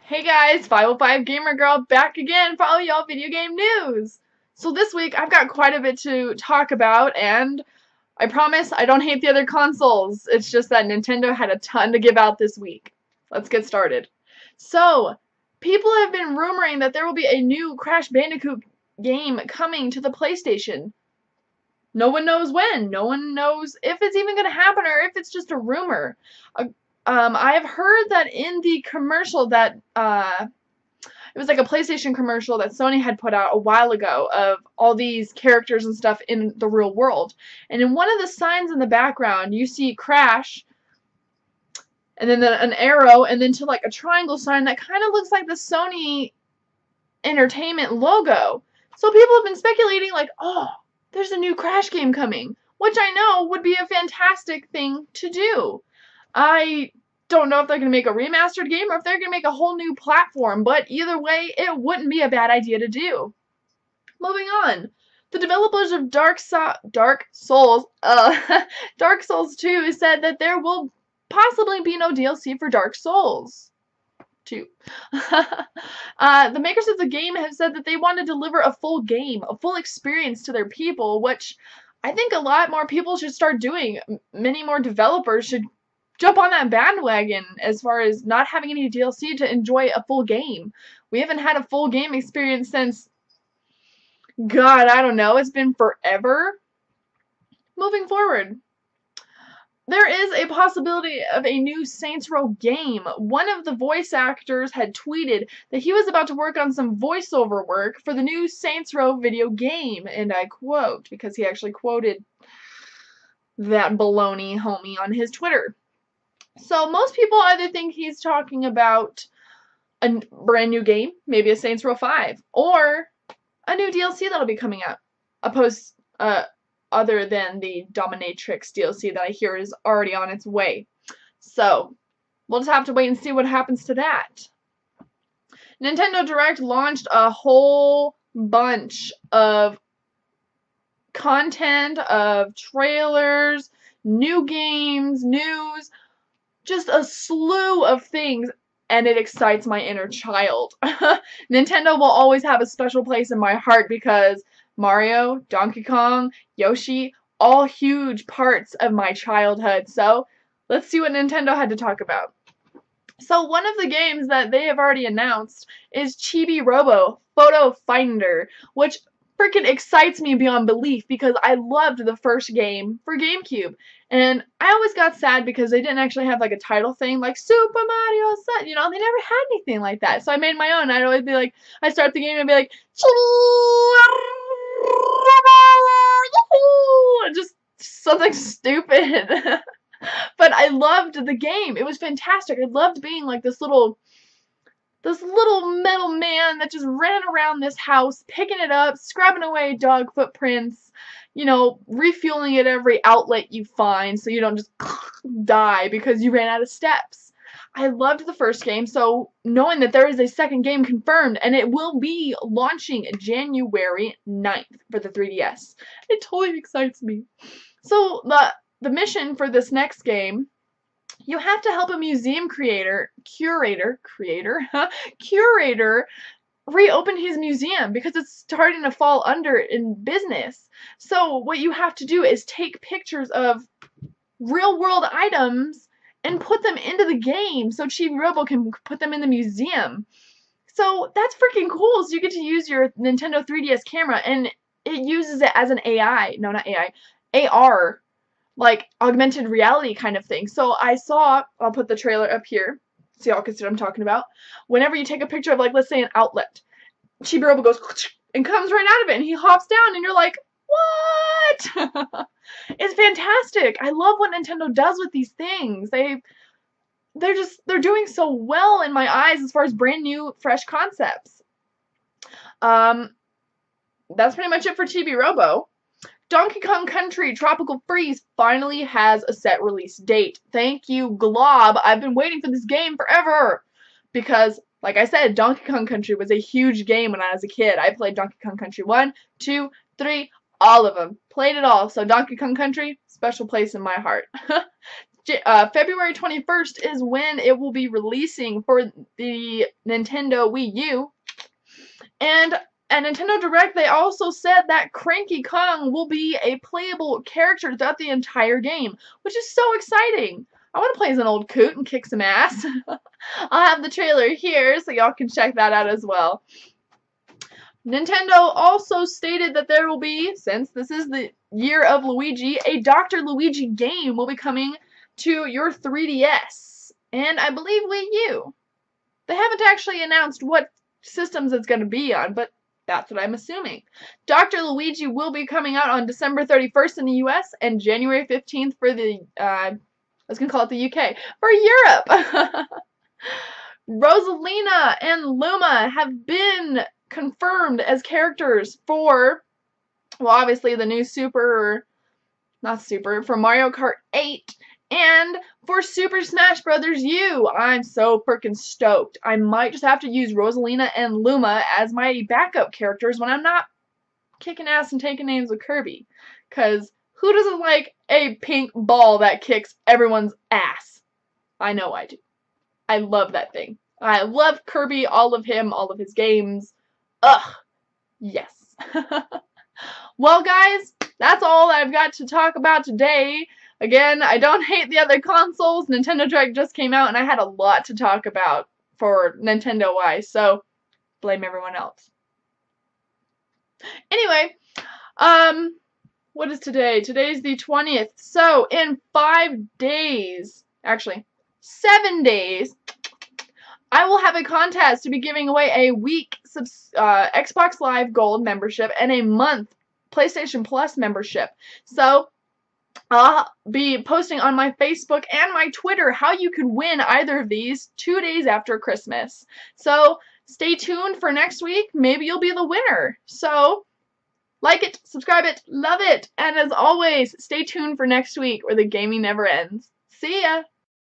Hey guys, 505 Gamer Girl back again for all y'all video game news. So this week I've got quite a bit to talk about, and I promise I don't hate the other consoles. It's just that Nintendo had a ton to give out this week. Let's get started. So, people have been rumoring that there will be a new Crash Bandicoot game coming to the PlayStation. No one knows when. No one knows if it's even going to happen or if it's just a rumor. I've heard that in the commercial that it was like a PlayStation commercial that Sony had put out a while ago of all these characters and stuff in the real world. And in one of the signs in the background, you see Crash, and then an arrow, and then to like a triangle sign that kind of looks like the Sony Entertainment logo. So people have been speculating like, oh, there's a new Crash game coming, which I know would be a fantastic thing to do. I don't know if they're going to make a remastered game or if they're going to make a whole new platform, but either way, it wouldn't be a bad idea to do. Moving on. The developers of Dark Souls 2 said that there will possibly be no DLC for Dark Souls 2. The makers of the game have said that they want to deliver a full game, a full experience to their people, which I think a lot more people should start doing. Many more developers should jump on that bandwagon as far as not having any DLC to enjoy a full game. We haven't had a full game experience since, God, I don't know, it's been forever. Moving forward, there is a possibility of a new Saints Row game. One of the voice actors had tweeted that he was about to work on some voiceover work for the new Saints Row video game, and I quote, because he actually quoted that baloney homie on his Twitter. So most people either think he's talking about a brand new game, maybe a Saints Row 5, or a new DLC that'll be coming out, other than the Dominatrix DLC that I hear is already on its way. So we'll just have to wait and see what happens to that. Nintendo Direct launched a whole bunch of content, of trailers, new games, news, just a slew of things, and it excites my inner child. Nintendo will always have a special place in my heart because Mario, Donkey Kong, Yoshi, all huge parts of my childhood. So let's see what Nintendo had to talk about. So one of the games that they have already announced is Chibi-robo Photo Finder, which freaking excites me beyond belief because I loved the first game for GameCube. And I always got sad because they didn't actually have like a title thing like Super Mario Sun. You know, they never had anything like that. So I made my own. I'd always be like, I'd start the game and be like, just something stupid. But I loved the game. It was fantastic. I loved being like this little metal man that just ran around this house, picking it up, scrubbing away dog footprints, you know, refueling at every outlet you find so you don't just die because you ran out of steps. I loved the first game, so knowing that there is a second game confirmed, and it will be launching January 9th for the 3DS. It totally excites me. So the mission for this next game, you have to help a museum curator reopen his museum because it's starting to fall under in business. So what you have to do is take pictures of real world items and put them into the game so Chibi-robo can put them in the museum. So that's freaking cool. So you get to use your Nintendo 3DS camera and it uses it as an AR, like augmented reality kind of thing. So I'll put the trailer up here so y'all can see what I'm talking about. Whenever you take a picture of, like, let's say an outlet, Chibi-robo goes and comes right out of it and he hops down and you're like, what? It's fantastic. I love what Nintendo does with these things. They're doing so well in my eyes as far as brand new, fresh concepts. That's pretty much it for Chibi-robo. Donkey Kong Country Tropical Freeze finally has a set release date. Thank you, Glob. I've been waiting for this game forever. Because, like I said, Donkey Kong Country was a huge game when I was a kid. I played Donkey Kong Country 1, 2, 3, all of them. Played it all. So Donkey Kong Country, special place in my heart. February 21st is when it will be releasing for the Nintendo Wii U. And at Nintendo Direct, they also said that Cranky Kong will be a playable character throughout the entire game, which is so exciting. I want to play as an old coot and kick some ass. I'll have the trailer here so y'all can check that out as well. Nintendo also stated that there will be, since this is the year of Luigi, a Dr. Luigi game will be coming to your 3DS and I believe Wii U. They haven't actually announced what systems it's going to be on, but that's what I'm assuming. Dr. Luigi will be coming out on December 31st in the US and January 15th for the, I was going to call it the UK, for Europe. Rosalina and Luma have been confirmed as characters for, well, obviously the new for Mario Kart 8 and for Super Smash Bros. U. I'm so freaking stoked. I might just have to use Rosalina and Luma as my backup characters when I'm not kicking ass and taking names with Kirby. Because who doesn't like a pink ball that kicks everyone's ass? I know I do. I love that thing. I love Kirby, all of him, all of his games. Ugh. Yes. Well, guys, that's all I've got to talk about today. Again, I don't hate the other consoles. Nintendo Direct just came out, and I had a lot to talk about for Nintendo-wise, so blame everyone else. Anyway, what is today? Today's the 20th. So, in 5 days, actually, 7 days, I will have a contest to be giving away a week Xbox Live Gold membership and a month PlayStation Plus membership. So, I'll be posting on my Facebook and my Twitter how you could win either of these 2 days after Christmas. So, stay tuned for next week. Maybe you'll be the winner. So, like it, subscribe it, love it, and as always, stay tuned for next week where the gaming never ends. See ya!